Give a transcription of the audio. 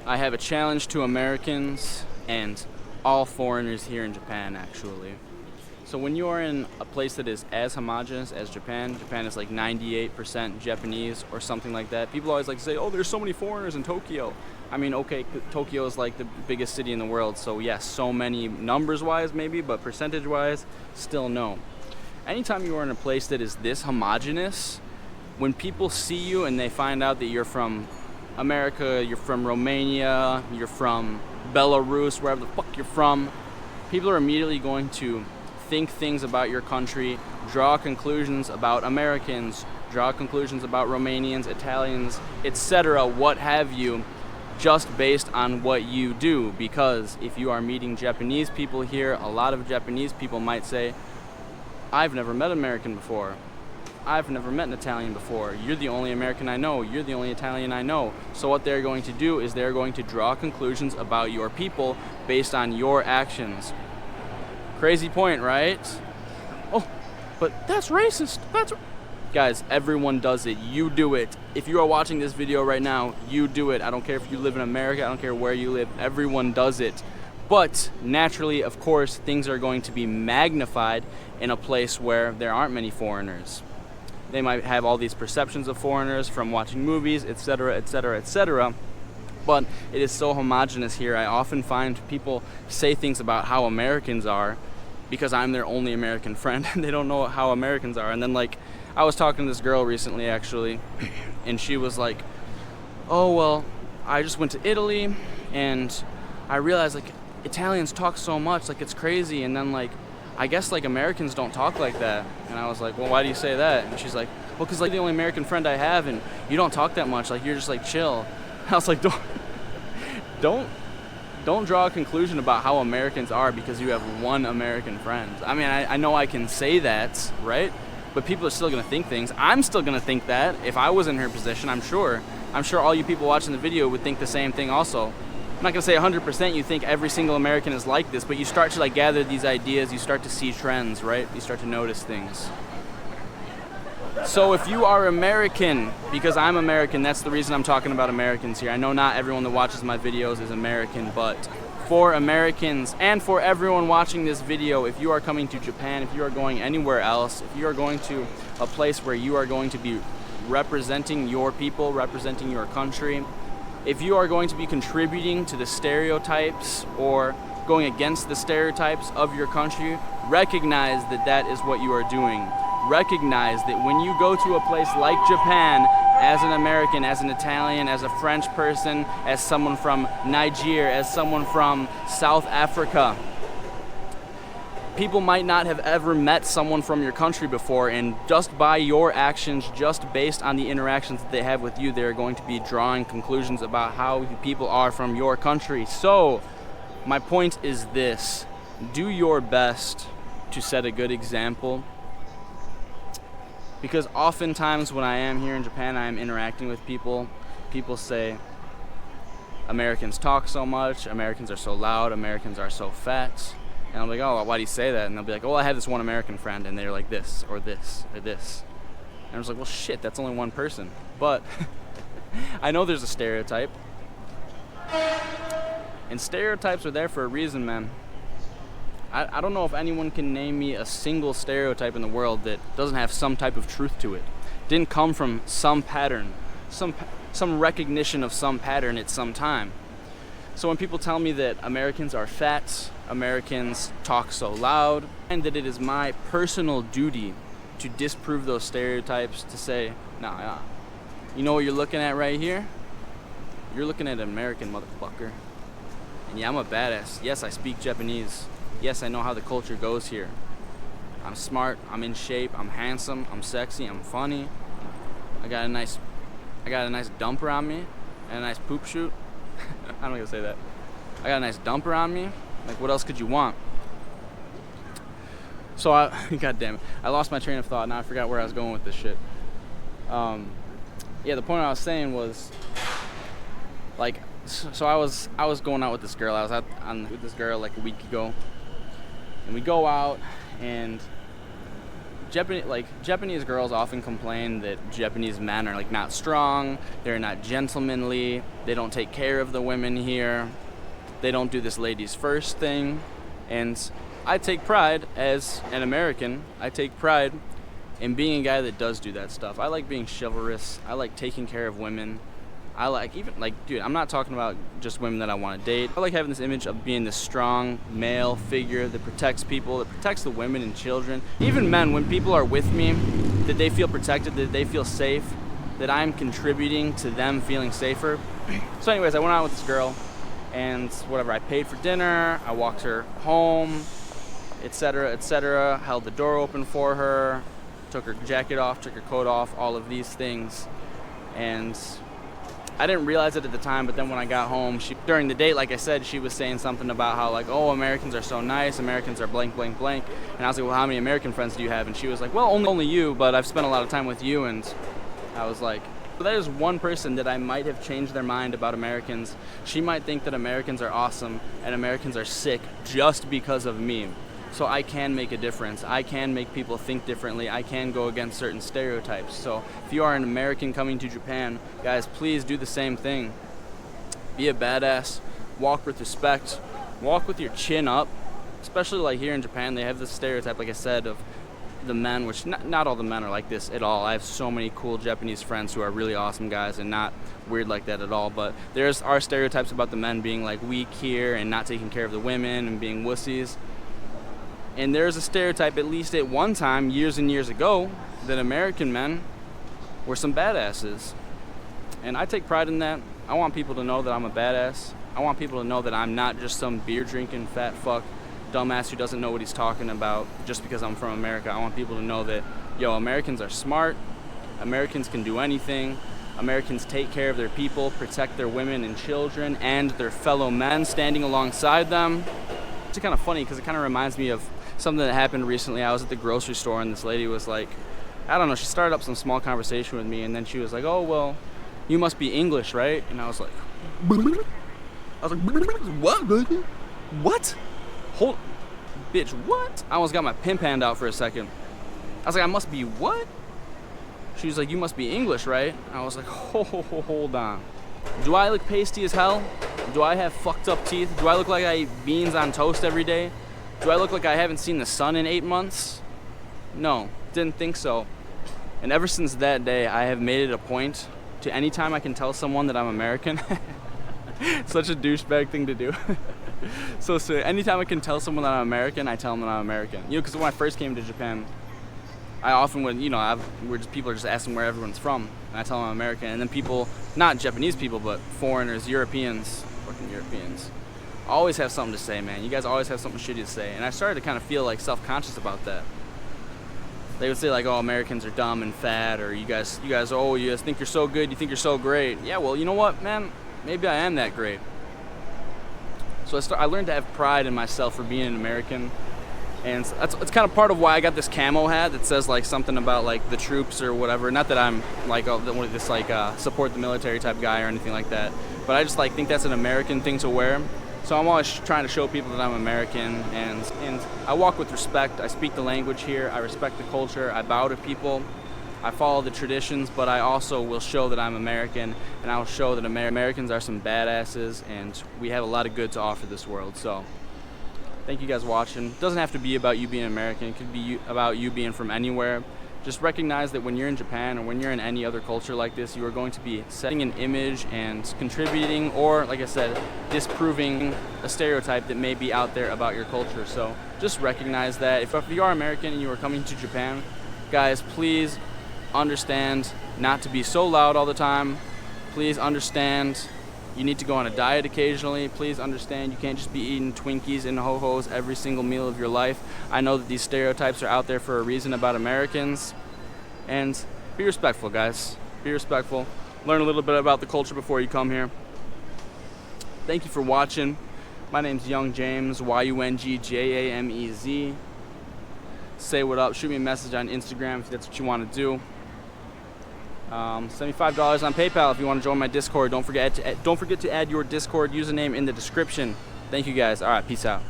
I have a challenge to Americans and all foreigners here in Japan, actually. So when you are in a place that is as homogenous as Japan, Japan is like 98% Japanese or something like that. People always like to say, oh, there's so many foreigners in Tokyo. I mean, okay, Tokyo is like the biggest city in the world, so yes, so many numbers-wise maybe, but percentage-wise, still no. Anytime you are in a place that is this homogenous, when people see you and they find out that you're from America, you're from Romania, you're from Belarus, wherever the fuck you're from, people are immediately going to think things about your country, draw conclusions about Americans, draw conclusions about Romanians, Italians, etc., what have you, just based on what you do. Because if you are meeting Japanese people here, a lot of Japanese people might say, I've never met an American before. I've never met an Italian before. You're the only American I know. You're the only Italian I know. So what they're going to do is they're going to draw conclusions about your people based on your actions. Crazy point, right? Oh, but that's racist. Guys, everyone does it. You do it. If you are watching this video right now, you do it. I don't care if you live in America. I don't care where you live. Everyone does it. But naturally, of course, things are going to be magnified in a place where there aren't many foreigners. They might have all these perceptions of foreigners from watching movies, etc., etc., etc. But it is so homogenous here. I often find people say things about how Americans are because I'm their only American friend and they don't know how Americans are. And then, like, I was talking to this girl recently, actually, and she was like, oh, well, I just went to Italy and I realized, like, Italians talk so much, like, it's crazy. And then, like, I guess, like, Americans don't talk like that. And I was like, well, why do you say that? And she's like, well, because, like, the only American friend I have and you don't talk that much, like, you're just, like, chill. I was like, don't draw a conclusion about how Americans are because you have one American friend. I mean, I know I can say that, right? But people are still going to think things. I'm still going to think that. If I was in her position, I'm sure all you people watching the video would think the same thing also. I'm not going to say 100% you think every single American is like this, but you start to, like, gather these ideas, you start to see trends, right? You start to notice things. So if you are American, because I'm American, that's the reason I'm talking about Americans here. I know not everyone that watches my videos is American, but for Americans and for everyone watching this video, if you are coming to Japan, if you are going anywhere else, if you are going to a place where you are going to be representing your people, representing your country, if you are going to be contributing to the stereotypes or going against the stereotypes of your country, recognize that that is what you are doing. Recognize that when you go to a place like Japan, as an American, as an Italian, as a French person, as someone from Niger, as someone from South Africa, people might not have ever met someone from your country before, and just by your actions, just based on the interactions that they have with you, they're going to be drawing conclusions about how people are from your country. So, my point is this: do your best to set a good example. Because oftentimes when I am here in Japan, I am interacting with people. People say, Americans talk so much, Americans are so loud, Americans are so fat. And I'm like, oh, why do you say that? And they'll be like, oh, I have this one American friend, and they're like this, or this, or this. And I was like, well, shit, that's only one person. But I know there's a stereotype. And stereotypes are there for a reason, man. I don't know if anyone can name me a single stereotype in the world that doesn't have some type of truth to it. Didn't come from some pattern, some recognition of some pattern at some time. So when people tell me that Americans are fat, Americans talk so loud, and that it is my personal duty to disprove those stereotypes, to say, nah, you know what you're looking at right here? You're looking at an American, motherfucker. And yeah, I'm a badass. Yes, I speak Japanese. Yes, I know how the culture goes here. I'm smart, I'm in shape, I'm handsome, I'm sexy, I'm funny. I got a nice dumper on me and a nice poop shoot. I'm not gonna say that. I got a nice dumper on me. Like, what else could you want? So God damn it, I lost my train of thought. Now I forgot where I was going with this shit. Yeah, the point I was saying was, like, so I was going out with this girl. I was out with this girl like a week ago. And we go out, and Japanese girls often complain that Japanese men are like not strong, they're not gentlemanly, they don't take care of the women here, they don't do this ladies first thing. And I take pride as an American, I take pride in being a guy that does do that stuff. I like being chivalrous, I like taking care of women. I like, even like, dude, I'm not talking about just women that I want to date. I like having this image of being this strong male figure that protects people, that protects the women and children. Even men, when people are with me, that they feel protected, that they feel safe, that I'm contributing to them feeling safer. So anyways, I went out with this girl and whatever, I paid for dinner, I walked her home, etc., held the door open for her, took her jacket off, took her coat off, all of these things. And I didn't realize it at the time, but then when I got home, during the date, like I said, she was saying something about how, like, oh, Americans are so nice, Americans are blank, blank, blank. And I was like, well, how many American friends do you have? And she was like, well, only you, but I've spent a lot of time with you. And I was like, so there's one person that I might have changed their mind about Americans. She might think that Americans are awesome and Americans are sick just because of me. So I can make a difference. I can make people think differently. I can go against certain stereotypes. So if you are an American coming to Japan, guys, please do the same thing. Be a badass. Walk with respect. Walk with your chin up. Especially like here in Japan, they have this stereotype, like I said, of the men, which not all the men are like this at all. I have so many cool Japanese friends who are really awesome guys and not weird like that at all. But there's our stereotypes about the men being like weak here and not taking care of the women and being wussies. And there's a stereotype, at least at one time, years and years ago, that American men were some badasses. And I take pride in that. I want people to know that I'm a badass. I want people to know that I'm not just some beer-drinking, fat fuck, dumbass who doesn't know what he's talking about just because I'm from America. I want people to know that, yo, Americans are smart. Americans can do anything. Americans take care of their people, protect their women and children and their fellow men standing alongside them. It's kind of funny because it kind of reminds me of something that happened recently. I was at the grocery store and this lady was like, I don't know, she started up some small conversation with me and then she was like, oh, well, you must be English, right? And I was like, what? Hold, bitch, what? I almost got my pimp hand out for a second. I was like, I must be what? She was like, you must be English, right? I was like, hold on. Do I look pasty as hell? Do I have fucked up teeth? Do I look like I eat beans on toast every day? Do I look like I haven't seen the sun in 8 months? No, didn't think so. And ever since that day, I have made it a point to anytime I can tell someone that I'm American. Such a douchebag thing to do. So anytime I can tell someone that I'm American, I tell them that I'm American. You know, because when I first came to Japan, I often would, you know, people are just asking where everyone's from, and I tell them I'm American. And then people, not Japanese people, but foreigners, Europeans, fucking Europeans, always have something to say, man. You guys always have something shitty to say. And I started to kind of feel like self-conscious about that. They would say like, oh, Americans are dumb and fat, or you guys, oh, you guys think you're so good, you think you're so great. Yeah, well, you know what, man? Maybe I am that great. So I learned to have pride in myself for being an American. And it's kind of part of why I got this camo hat that says like something about like the troops or whatever. Not that I'm like this like support the military type guy or anything like that, but I just like think that's an American thing to wear. So I'm always trying to show people that I'm American, and I walk with respect. I speak the language here. I respect the culture. I bow to people. I follow the traditions, but I also will show that I'm American, and I'll show that Americans are some badasses, and we have a lot of good to offer this world. So thank you guys for watching. It doesn't have to be about you being American. It could be about you being from anywhere. Just recognize that when you're in Japan or when you're in any other culture like this, you are going to be setting an image and contributing, or like I said, disproving a stereotype that may be out there about your culture. So just recognize that. If you are American and you are coming to Japan, guys, please understand not to be so loud all the time. Please understand you need to go on a diet occasionally. Please understand you can't just be eating Twinkies and Ho-Hos every single meal of your life. I know that these stereotypes are out there for a reason about Americans. And be respectful, guys. Be respectful. Learn a little bit about the culture before you come here. Thank you for watching. My name's yungjamez, YUNGJAMEZ. Say what up. Shoot me a message on Instagram if that's what you want to do. Send me $5 on PayPal if you want to join my Discord. Don't forget to add your Discord username in the description. Thank you guys. All right, peace out.